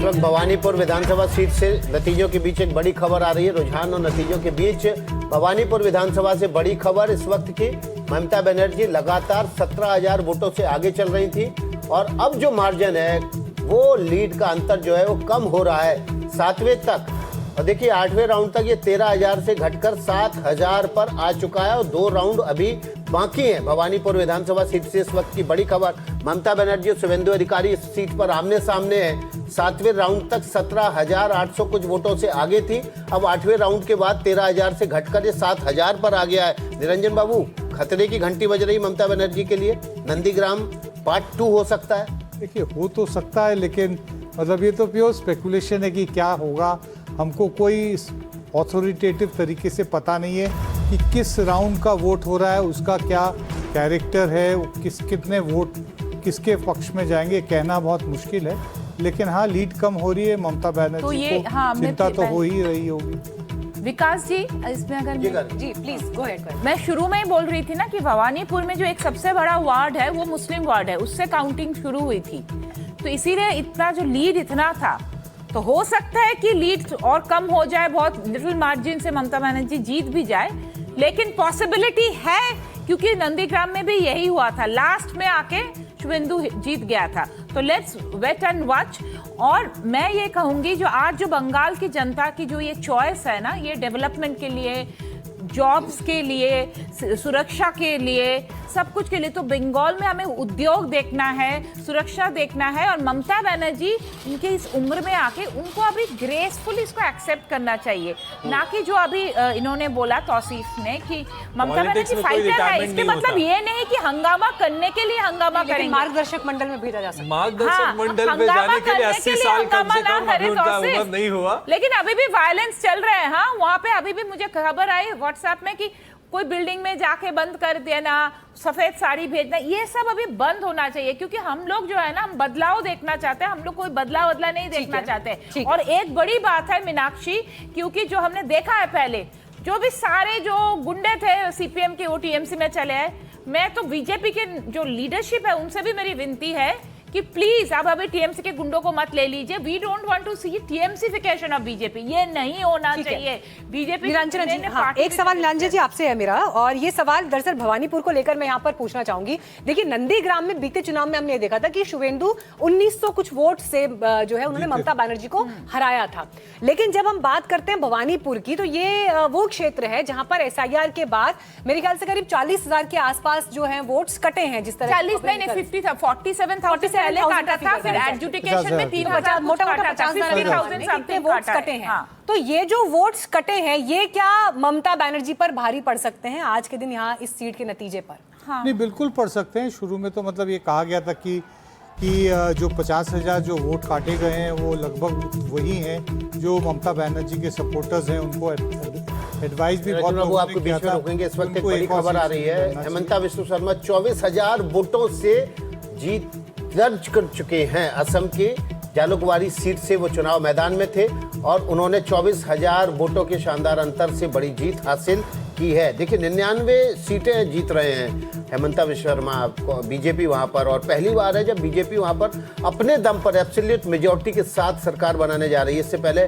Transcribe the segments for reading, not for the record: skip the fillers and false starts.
वक्त भवानीपुर विधानसभा सीट से नतीजों के बीच एक बड़ी खबर आ रही है। रुझान और नतीजों के बीच भवानीपुर विधानसभा से बड़ी खबर इस वक्त की, ममता बनर्जी लगातार 17,000 वोटों से आगे चल रही थी और अब जो मार्जिन है वो लीड का अंतर जो है वो कम हो रहा है 7वें तक। और देखिए 8वें राउंड तक ये 13,000 से घटकर 7,000 पर आ चुका है और 2 राउंड अभी बाकी है। भवानीपुर विधानसभा सीट से इस वक्त की बड़ी खबर, ममता बनर्जी और शुभेंदु अधिकारी इस सीट पर आमने सामने है। 7वें राउंड तक 17,800 कुछ वोटों से आगे थी, अब 8वें राउंड के बाद 13,000 से घटकर ये 7,000 पर आ गया है। निरंजन बाबू, खतरे की घंटी बज रही ममता बनर्जी के लिए, नंदीग्राम पार्ट 2 हो सकता है। देखिए हो तो सकता है, लेकिन मतलब ये तो प्योर स्पेकुलेशन है कि क्या होगा। हमको कोई ऑथोरिटेटिव तरीके से पता नहीं है कि किस राउंड का वोट हो रहा है, उसका क्या कैरेक्टर है, कितने वोट किसके पक्ष में जाएंगे, कहना बहुत मुश्किल है। लेकिन हाँ, लीड कम हो रही है ममता बनर्जी तो ये को, हाँ, चिंता तो हो ही रही होगी। विकास जी, इसमें अगर जी प्लीज गो अहेड। मैं शुरू में ही बोल रही थी ना कि भवानीपुर में जो एक सबसे बड़ा वार्ड है वो मुस्लिम वार्ड है, उससे काउंटिंग शुरू हुई थी, तो इसीलिए इतना जो लीड इतना था। तो हो सकता है कि लीड और कम हो जाए, बहुत लिटिल मार्जिन से ममता बनर्जी जीत भी जाए, लेकिन पॉसिबिलिटी है क्योंकि नंदीग्राम में भी यही हुआ था, लास्ट में आके शुभेंदु जीत गया था। तो लेट्स वेट एंड वॉच। और मैं ये कहूंगी जो आज जो बंगाल की जनता की जो ये चॉइस है ना, ये डेवलपमेंट के लिए, जॉब्स के लिए, सुरक्षा के लिए, सब कुछ के लिए, तो बंगाल में हमें उद्योग देखना है, सुरक्षा देखना है। और ममता बनर्जी इनके इस उम्र में आके उनको अभी ग्रेसफुली इसको एक्सेप्ट करना चाहिए, ना कि जो अभी इन्होंने बोला तौसीफ ने कि ममता बनर्जी फाइटर है, इसके मतलब ये नहीं कि हंगामा करने के लिए हंगामा करेंगे। मार्गदर्शक मंडल में भेजा जा सकता है। मार्गदर्शक मंडल में जाने के लिए 80 साल कम से कम अभी उनका उम्र नहीं हुआ, लेकिन अभी भी वायलेंस चल रहे हैं। हाँ, वहाँ पे अभी भी मुझे खबर आई व्हाट्सएप में कि कोई बिल्डिंग में जाके बंद कर देना, सफेद साड़ी भेजना, ये सब अभी बंद होना चाहिए, क्योंकि हम लोग जो है ना, हम बदलाव देखना चाहते हैं, हम लोग कोई बदलाव नहीं देखना चाहते। और एक बड़ी बात है मीनाक्षी, क्योंकि जो हमने देखा है पहले, जो भी सारे जो गुंडे थे सीपीएम के वो टीएमसी में चले हैं, मैं तो बीजेपी के जो लीडरशिप है उनसे भी मेरी विनती है कि प्लीज आप अभी टीएमसी के गुंडों को मत ले लीजिए। We don't want to see TMCfication of BJP, ये नहीं होना चाहिए। बीजेपी निरंजना जी, हाँ, एक सवाल निरंजना जी आपसे है मेरा, और ये सवाल दरअसल भवानीपुर को लेकर मैं यहाँ पर पूछना चाहूंगी। देखिए नंदीग्राम में बीते चुनाव में हमने देखा था कि शुभेंदु 1900 कुछ वोट से जो है उन्होंने ममता बनर्जी को हराया था। लेकिन जब हम बात करते हैं भवानीपुर की, तो ये वो क्षेत्र है जहां पर एसआईआर के बाद मेरे ख्याल से करीब 40,000 के आसपास जो है वोट्स कटे हैं। जिस तरह 40 नहीं 50 था, 47,000 पहले काटा था, फिर एडजुकेशन में 3,000 मोटा मोटा 50,000 समथिंग वोट्स कटे हैं। तो ये जो वोट्स कटे हैं, ये क्या ममता बनर्जी पर भारी पड़ सकते हैं आज के दिन यहाँ इस सीट के नतीजे पर? हाँ। नहीं, बिल्कुल पड़ सकते हैं। शुरू में तो मतलब ये कहा गया था कि जो 50,000 जो वोट काटे गए हैं वो लगभग वही हैं जो ममता बनर्जी के सपोर्टर्स हैं, उनको एडवाइस भी बहुत लोगों आपको बीच में रोकेंगे। इस वक्त एक बड़ी खबर आ रही है, हेमंता विष्णु शर्मा 24,000 वोटों से जीत दर्ज कर चुके हैं। असम के जालुकवारी सीट से वो चुनाव मैदान में थे और उन्होंने 24,000 वोटों के शानदार अंतर से बड़ी जीत हासिल की है। देखिए 99 सीटें जीत रहे हैं हेमंता विश्व शर्मा बीजेपी वहां पर, और पहली बार है जब बीजेपी वहां पर अपने दम पर एब्सोल्यूट मेजॉरिटी के साथ सरकार बनाने जा रही है। इससे पहले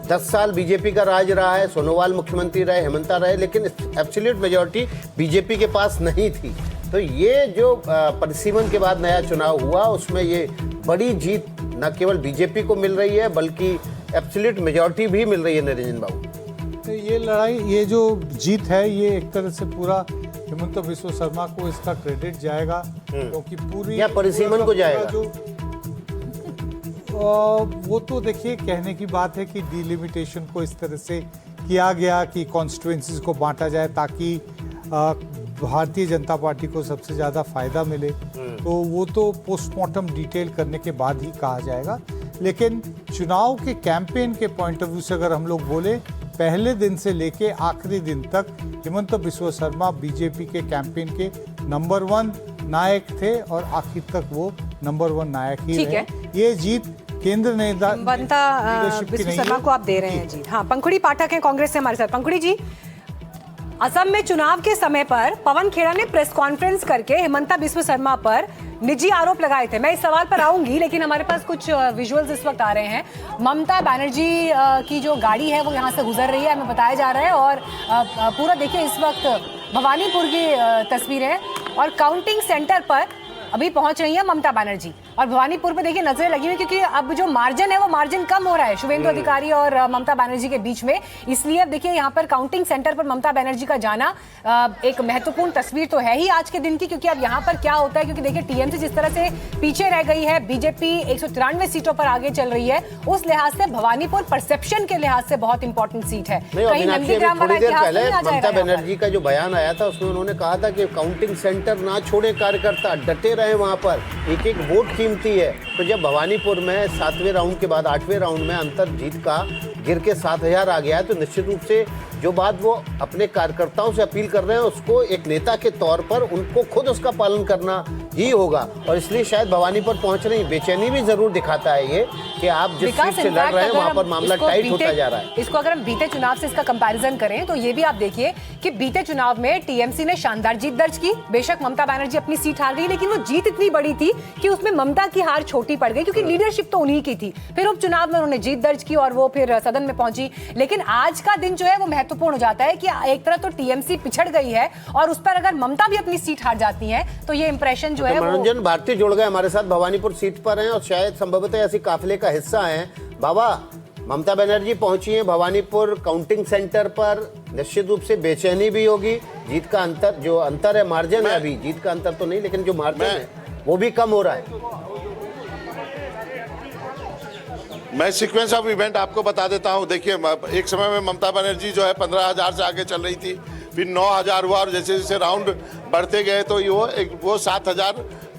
10 साल बीजेपी का राज रहा है, सोनोवाल मुख्यमंत्री रहे, हेमंता रहे, लेकिन एब्सोल्यूट मेजॉरिटी बीजेपी के पास नहीं थी। तो ये जो परिसीमन के बाद नया चुनाव हुआ, उसमें ये बड़ी जीत न केवल बीजेपी को मिल रही है बल्कि एब्सोल्यूट मेजॉरिटी भी मिल रही है। निरंजन बाबू, तो ये लड़ाई, ये जो जीत है, ये एक तरह से पूरा हेमंता विश्व शर्मा को इसका क्रेडिट जाएगा, क्योंकि पूरी या परिसीमन को जाएगा जो वो तो देखिए कहने की बात है कि डिलिमिटेशन को इस तरह से किया गया कि कॉन्स्टिट्यूएंसीज को बांटा जाए ताकि भारतीय जनता पार्टी को सबसे ज़्यादा फायदा मिले। तो वो तो पोस्टमार्टम डिटेल करने के बाद ही कहा जाएगा। लेकिन चुनाव के कैंपेन के पॉइंट ऑफ व्यू से अगर हम लोग बोले, पहले दिन से लेके आखिरी दिन तक हेमंता विश्व शर्मा बीजेपी के कैंपेन के नंबर 1 नायक थे और आखिर तक वो नंबर 1 नायक ही रहे। ये जीत केंद्र ने ममता विश्व शर्मा को आप दे रहे हैं जीत। हाँ, पंखुड़ी पाठक हैं कांग्रेस से हमारे साथ। पंखुड़ी जी, असम में चुनाव के समय पर पवन खेड़ा ने प्रेस कॉन्फ्रेंस करके हिमंता बिस्वा शर्मा पर निजी आरोप लगाए थे। मैं इस सवाल पर आऊंगी, लेकिन हमारे पास कुछ विजुअल्स इस वक्त आ रहे हैं। ममता बनर्जी की जो गाड़ी है वो यहाँ से गुजर रही है, हमें बताया जा रहा है। और पूरा देखिए, इस वक्त भवानीपुर की तस्वीर है और काउंटिंग सेंटर पर अभी पहुंच रही है ममता बनर्जी। और भवानीपुर पे देखिए नजरें लगी हुई, क्योंकि अब जो मार्जिन है वो मार्जिन कम हो रहा है शुभेंदु अधिकारी और ममता बनर्जी के बीच में। इसलिए अब देखिए यहाँ पर काउंटिंग सेंटर पर ममता बनर्जी का जाना एक महत्वपूर्ण तस्वीर तो है ही आज के दिन की, क्योंकि अब यहाँ पर क्या होता है, क्योंकि देखिए टीएमसी जिस तरह से पीछे रह गई है, बीजेपी 193 सीटों पर आगे चल रही है, उस लिहाज से भवानीपुर परसेप्शन के लिहाज से बहुत इंपॉर्टेंट सीट है। कहीं नंदीग्राम वाला इतिहास नहीं आ जाएगा। ममता बनर्जी का जो बयान आया था उसमें उन्होंने कहा था कि काउंटिंग सेंटर ना छोड़े कार्यकर्ता, डटे रहे वहां पर, एक एक वोट कीमती है। तो जब भवानीपुर में 7वें राउंड के बाद 8वें राउंड में अंतर जीत का गिर के 7000 आ गया है, तो निश्चित रूप से जो बात वो अपने कार्यकर्ताओं से अपील कर रहे हैं उसको एक नेता के तौर पर उनको खुद उसका पालन करना ही होगा। और इसलिए शायद भवानी पर पहुंच रही बेचैनी भी जरूर दिखाता है ये कि आप जिस सीट से लड़ रहे हैं वहां पर मामला टाइट होता जा रहा है। इसको अगर हम बीते चुनाव से इसका कंपैरिजन करें तो ये भी आप देखिए कि बीते चुनाव में टीएमसी ने शानदार जीत दर्ज की। बेशक ममता बनर्जी अपनी सीट हार गई, लेकिन वो जीत इतनी बड़ी थी कि उसमें ममता की हार छोटी पड़ गई, क्योंकि लीडरशिप तो उन्हीं की थी। फिर उपचुनाव में उन्होंने जीत दर्ज की और वो फिर सदन में पहुंची। लेकिन आज का दिन जो है वो महत्वपूर्ण हो जाता है कि एक तरह तो टीएमसी पिछड़ गई है और उस पर अगर ममता भी अपनी सीट हार जाती है तो ये इंप्रेशन जो है मनोरंजन भारती जुड़ गए हमारे साथ, भवानीपुर सीट पर हैं और शायद संभवतः ऐसी काफिले का हिस्सा हैं। बाबा, ममता बनर्जी पहुंची हैं भवानीपुर काउंटिंग सेंटर पर, निश्चित रूप से बेचैनी भी होगी। जीत का अंतर, जो अंतर है मार्जिन है, अभी जीत का अंतर तो नहीं लेकिन जो मार्जिन है वो भी कम हो रहा है। मैं सीक्वेंस ऑफ इवेंट आपको बता देता हूं। देखिए, एक समय में ममता बनर्जी जो है 15,000 से आगे चल रही थी, फिर 9,000 हुआ और जैसे जैसे राउंड बढ़ते गए तो वो 7,000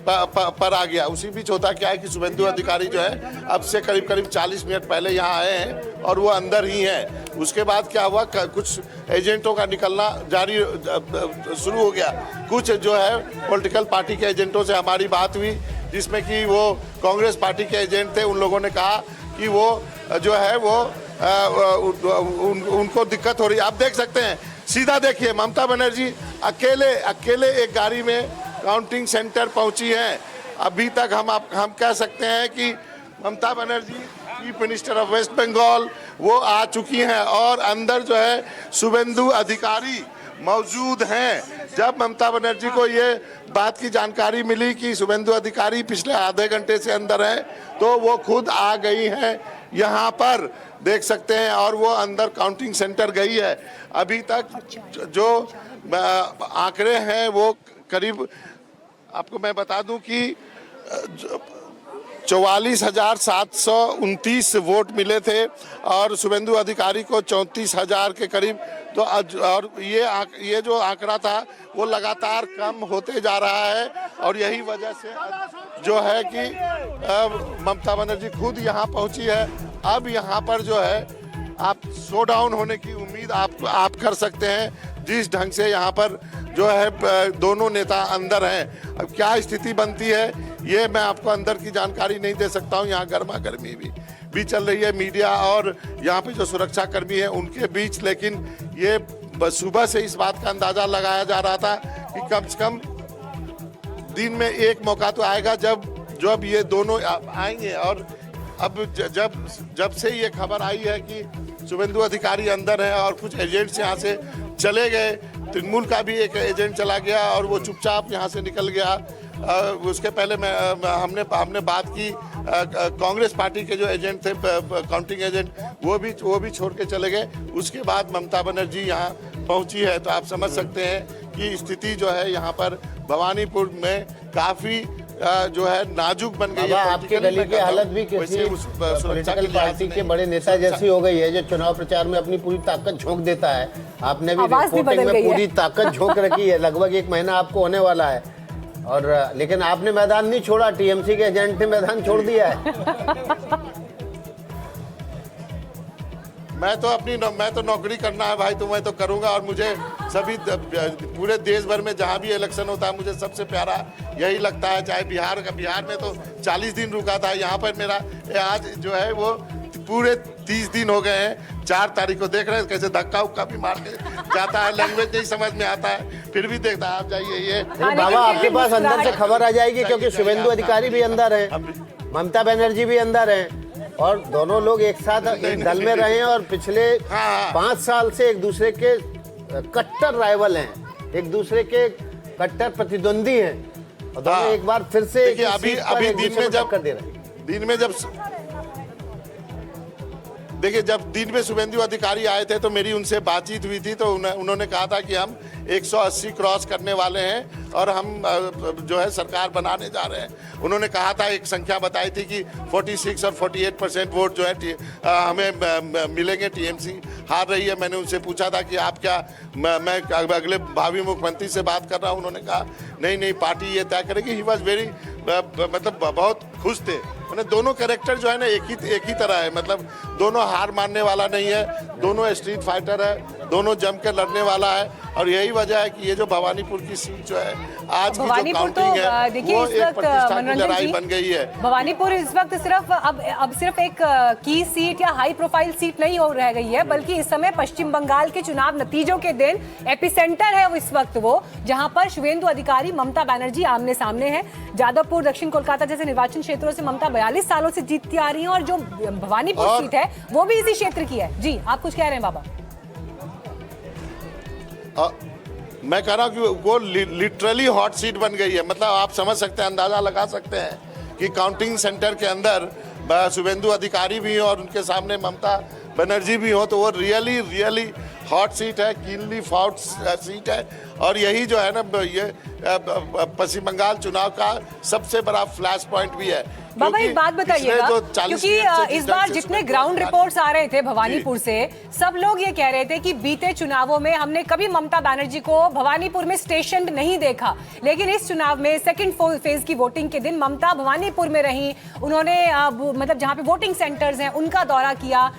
पर आ गया। उसी बीच होता क्या है कि शुभेंदु अधिकारी जो है अब से करीब करीब 40 मिनट पहले यहाँ आए हैं और वो अंदर ही हैं। उसके बाद क्या हुआ, कुछ एजेंटों का निकलना जारी शुरू हो गया। कुछ जो है पॉलिटिकल पार्टी के एजेंटों से हमारी बात हुई, जिसमें कि वो कांग्रेस पार्टी के एजेंट थे। उन लोगों ने कहा कि वो जो है वो उनको दिक्कत हो रही है। आप देख सकते हैं, सीधा देखिए, ममता बनर्जी अकेले एक गाड़ी में काउंटिंग सेंटर पहुंची हैं। अभी तक हम कह सकते हैं कि Mamata Banerjee chief minister of West Bengal वो आ चुकी हैं और अंदर जो है शुभेंदु अधिकारी मौजूद हैं। जब ममता बनर्जी को ये बात की जानकारी मिली कि शुभेंदु अधिकारी पिछले आधे घंटे से अंदर हैं, तो वो खुद आ गई हैं यहाँ पर, देख सकते हैं, और वो अंदर काउंटिंग सेंटर गई है। अभी तक जो आंकड़े हैं वो करीब, आपको मैं बता दूं कि 44,729 वोट मिले थे और शुभेंदु अधिकारी को 34,000 के करीब। तो और ये जो आंकड़ा था वो लगातार कम होते जा रहा है और यही वजह से जो है कि ममता बनर्जी खुद यहाँ पहुँची है। अब यहाँ पर जो है आप शो डाउन होने की उम्मीद आप कर सकते हैं, जिस ढंग से यहाँ पर जो है दोनों नेता अंदर हैं। अब क्या स्थिति बनती है ये मैं आपको अंदर की जानकारी नहीं दे सकता हूँ। यहाँ गर्मा गर्मी भी चल रही है मीडिया और यहाँ पे जो सुरक्षा कर्मी हैं उनके बीच, लेकिन ये सुबह से इस बात का अंदाजा लगाया जा रहा था कि कम से कम दिन में एक मौका तो आएगा जब ये दोनों आएंगे। और अब जब से ये खबर आई है कि शुभेंदु अधिकारी अंदर है और कुछ एजेंट्स यहाँ से चले गए, तृणमूल का भी एक एजेंट चला गया और वो चुपचाप यहाँ से निकल गया। उसके पहले हमने बात की कांग्रेस पार्टी के जो एजेंट थे, काउंटिंग एजेंट, वो भी छोड़ के चले गए। उसके बाद ममता बनर्जी यहाँ पहुँची है। तो आप समझ सकते हैं कि स्थिति जो है यहाँ पर भवानीपुर में काफ़ी जो है नाजुक बन गई है। आपके गली की हालत भी किसी पॉलिटिकल पार्टी के बड़े नेता जैसी हो गई है जो चुनाव प्रचार में अपनी पूरी ताकत झोंक देता है। आपने भी रिपोर्टिंग में पूरी ताकत झोंक रखी है, लगभग 1 महीना आपको होने वाला है और लेकिन आपने मैदान नहीं छोड़ा, टीएमसी के एजेंट ने मैदान छोड़ दिया है। मैं तो नौकरी करना है भाई, तो मैं तो करूंगा। और मुझे सभी पूरे देश भर में जहां भी इलेक्शन होता है मुझे सबसे प्यारा यही लगता है। चाहे बिहार में तो 40 दिन रुका था, यहाँ पर मेरा आज जो है वो पूरे 30 दिन हो गए हैं। 4 तारीख को देख रहे हैं कैसे धक्का उक्का भी मार के जाता है, लैंग्वेज नहीं समझ में आता है, फिर भी देखता है। आप जाइए ये बाबा आपके पास अंदर से खबर आ जाएगी क्योंकि शुभेंदु अधिकारी भी अंदर है, ममता बनर्जी भी अंदर है और दोनों लोग एक साथ एक दल में रहे हैं और पिछले 5 साल से एक दूसरे के कट्टर राइवल हैं, एक दूसरे के कट्टर प्रतिद्वंदी हैं और दोनों एक बार फिर से देखिए अभी जब दिन में शुभेंदु अधिकारी आए थे तो मेरी उनसे बातचीत हुई थी, तो उन्होंने कहा था कि हम 180 क्रॉस करने वाले हैं और हम जो है सरकार बनाने जा रहे हैं। उन्होंने कहा था, एक संख्या बताई थी कि 46 और 48% वोट जो है हमें मिलेंगे, टीएमसी हार रही है। मैंने उनसे पूछा था कि आप क्या मैं अगले भावी मुख्यमंत्री से बात कर रहा हूँ। उन्होंने कहा नहीं पार्टी ये तय करेगी। ही वॉज वेरी मतलब बहुत खुश थे। उन्हें दोनों कैरेक्टर जो है ना एक ही तरह है, मतलब दोनों हार मानने वाला नहीं है, दोनों स्ट्रीट फाइटर है, दोनों जम कर लड़ने वाला है और यही वजह है कि ये जो भवानीपुर की सीट जो है आज की जो काउंटिंग है देखिए वो इस एक वक्त प्रतिष्ठा की मनोरंजन लड़ाई जी, बन गई है। भवानीपुर इस वक्त सिर्फ अब सिर्फ एक की सीट या हाई प्रोफाइल सीट नहीं हो रह गई है, बल्कि इस समय पश्चिम बंगाल के चुनाव नतीजों के दिन एपिसेंटर है इस वक्त वो, जहां पर शुभेंदु अधिकारी ममता बनर्जी आमने सामने है। जादवपुर, दक्षिण कोलकाता जैसे निर्वाचन क्षेत्रों से ममता 42 सालों से जीतती आ रही है और जो भवानीपुर सीट है वो भी इसी क्षेत्र की है। जी आप कुछ कह रहे हैं बाबा? मैं कह रहा हूँ कि वो लिटरली हॉट सीट बन गई है। मतलब आप समझ सकते हैं, अंदाजा लगा सकते हैं कि काउंटिंग सेंटर के अंदर शुभेंदु अधिकारी भी हो और उनके सामने ममता बनर्जी भी हो, तो वो रियली हॉट सीट है, कीनली फॉट सीट है। और यही जो है ना ये पश्चिम बंगाल चुनाव का सबसे बड़ा फ्लैश पॉइंट भी है। बाबा एक बात बताइएगा, क्योंकि इस बार जितने ग्राउंड रिपोर्ट्स आ रहे थे भवानीपुर से, सब लोग ये कह रहे थे कि बीते चुनावों में हमने कभी ममता बनर्जी को भवानीपुर में स्टेशन नहीं देखा, लेकिन इस चुनाव में सेकंड फेज की वोटिंग के दिन ममता भवानीपुर में रही। उन्होंने मतलब जहां पे वोटिंग सेंटर्स हैं उनका दौरा किया,